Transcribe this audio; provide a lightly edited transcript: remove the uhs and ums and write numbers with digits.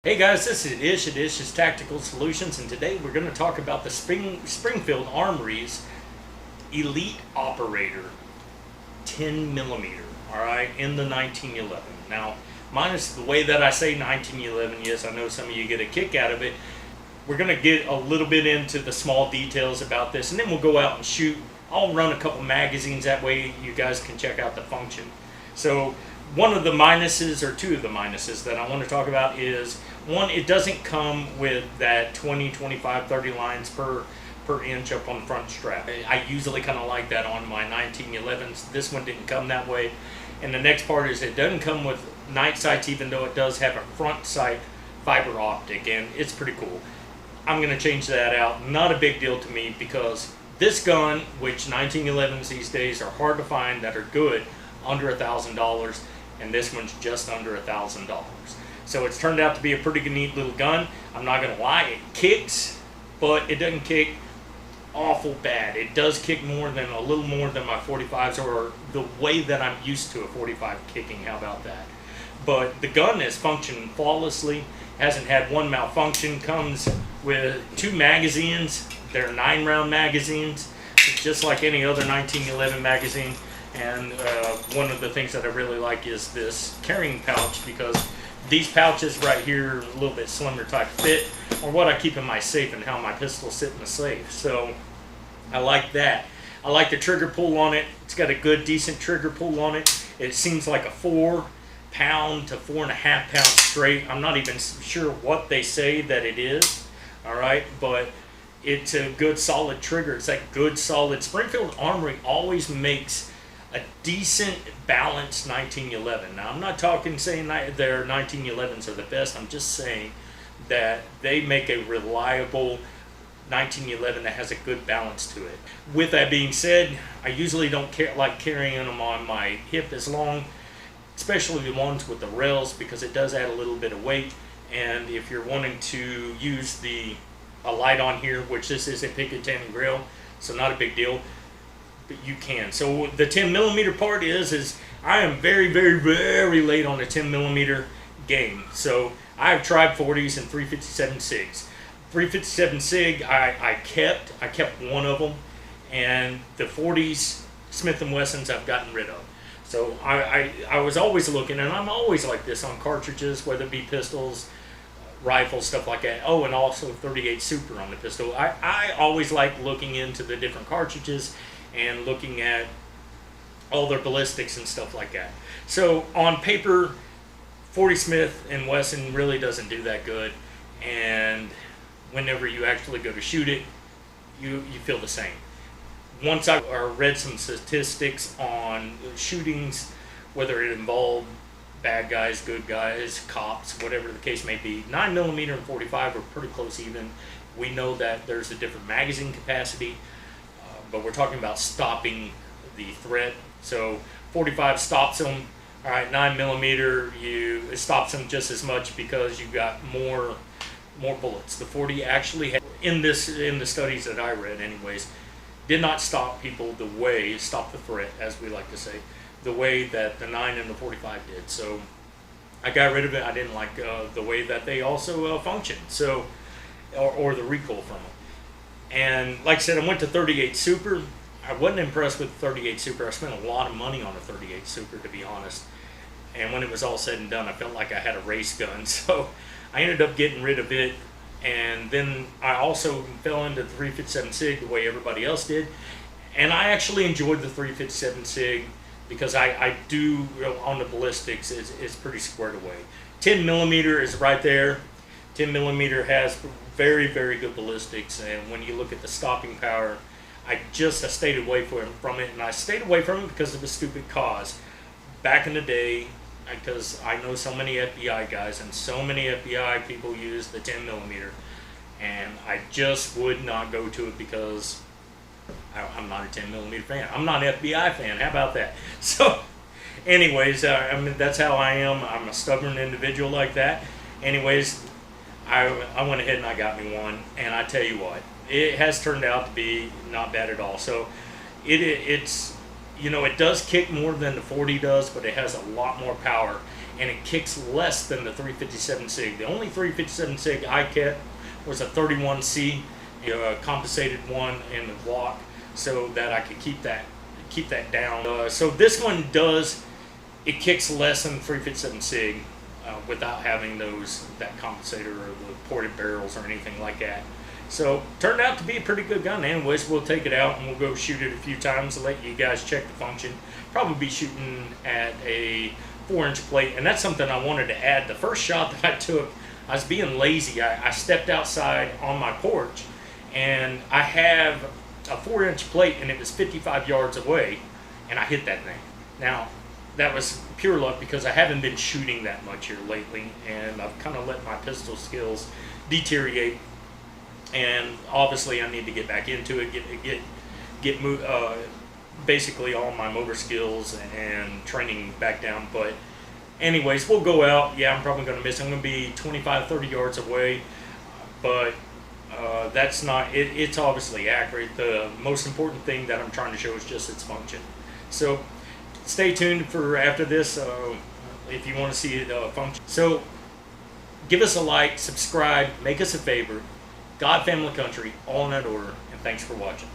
Hey guys, this is Ish at Ish's Tactical Solutions, and today we're going to talk about the Springfield Armory's Elite Operator 10 millimeter, alright, in the 1911. Now, minus the way that I say 1911, yes, I know some of you get a kick out of it. We're going to get a little bit into the small details about this, and then we'll go out and shoot. I'll run a couple magazines, that way you guys can check out the function. So, one of the minuses, or two of the minuses that I want to talk about is, one, it doesn't come with that 20, 25, 30 lines per inch up on the front strap. I usually kind of like that on my 1911s. This one didn't come that way. And the next part is it doesn't come with night sights, even though it does have a front sight fiber optic, and it's pretty cool. I'm going to change that out. Not a big deal to me, because this gun, which 1911s these days are hard to find that are good, under $1,000, and this one's just under $1,000. So it's turned out to be a pretty neat little gun. I'm not going to lie, it kicks, but it doesn't kick awful bad. It does kick a little more than my 45s, or the way that I'm used to a 45 kicking. How about that? But the gun is functioning flawlessly, hasn't had one malfunction, comes with 2 magazines. They're 9-round magazines, just like any other 1911 magazine. And one of the things that I really like is this carrying pouch, because these pouches right here, a little bit slimmer type fit, or what I keep in my safe and how my pistols sit in the safe. So I like that. I like the trigger pull on it. It's got a good, decent trigger pull on it. It seems like a 4-pound to 4.5-pound straight. I'm not even sure what they say that it is, all right, but it's a good solid trigger. It's that good solid. Springfield Armory always makes a decent balanced 1911. Now, I'm not saying their 1911s are the best. I'm just saying that they make a reliable 1911 that has a good balance to it. With that being said, I usually don't like carrying them on my hip as long, especially the ones with the rails, because it does add a little bit of weight. And if you're wanting to use a light on here, which this is a Picatinny grill, so not a big deal, but you can. So the 10 millimeter part is I am very, very, very late on the 10 millimeter game. So I have tried 40s and 357 SIGs. 357 SIG I kept one of them, and the 40s Smith & Wessons I've gotten rid of. So I was always looking, and I'm always like this on cartridges, whether it be pistols, rifles, stuff like that. Oh, and also 38 Super on the pistol. I always like looking into the different cartridges and looking at all their ballistics and stuff like that. So on paper, 40 Smith & Wesson really doesn't do that good, and whenever you actually go to shoot it, you feel the same. Once I read some statistics on shootings, whether it involved bad guys, good guys, cops, whatever the case may be, 9mm and 45 are pretty close even. We know that there's a different magazine capacity, but we're talking about stopping the threat. So 45 stops them. All right, 9mm, it stops them just as much, because you've got more bullets. The 40 actually in the studies that I read anyways, did not stop the threat, as we like to say, the way that the 9 and the 45 did. So I got rid of it. I didn't like the way that they also function, so or the recoil from them. And like I said, I went to 38 Super. I wasn't impressed with 38 Super. I spent a lot of money on a 38 Super, to be honest. And when it was all said and done, I felt like I had a race gun. So I ended up getting rid of it. And then I also fell into the 357 SIG the way everybody else did. And I actually enjoyed the 357 SIG, because I do, on the ballistics, it's pretty squared away. 10 millimeter is right there. 10 millimeter has very, very good ballistics, and when you look at the stopping power, I stayed away from it, and I stayed away from it because of a stupid cause. Back in the day, because I know so many FBI guys, and so many FBI people use the 10 millimeter, and I just would not go to it, because I'm not a 10 millimeter fan. I'm not an FBI fan. How about that? So anyways, I mean, that's how I am. I'm a stubborn individual like that. Anyways, I went ahead and I got me one, and I tell you what, it has turned out to be not bad at all. So it's, it does kick more than the 40 does, but it has a lot more power. and it kicks less than the 357 SIG. The only 357 SIG I kept was a 31C, a compensated one in the block, so that I could keep that down. So this one it kicks less than 357 SIG without having that compensator or the ported barrels or anything like that. So turned out to be a pretty good gun. Anyways, we'll take it out and we'll go shoot it a few times to let you guys check the function. Probably be shooting at a 4-inch plate, and that's something I wanted to add. The first shot that I took, I was being lazy. I stepped outside on my porch, and I have a 4-inch plate, and it was 55 yards away, and I hit that thing. Now, that was pure luck because I haven't been shooting that much here lately, and I've kind of let my pistol skills deteriorate. And obviously, I need to get back into it, get basically all my motor skills and training back down. But anyways, we'll go out. Yeah, I'm probably going to miss. I'm going to be 25, 30 yards away, but that's not. It's obviously accurate. The most important thing that I'm trying to show is just its function. So stay tuned for after this if you want to see it function. So give us a like, subscribe, make us a favor. God, family, country, all in that order, and thanks for watching.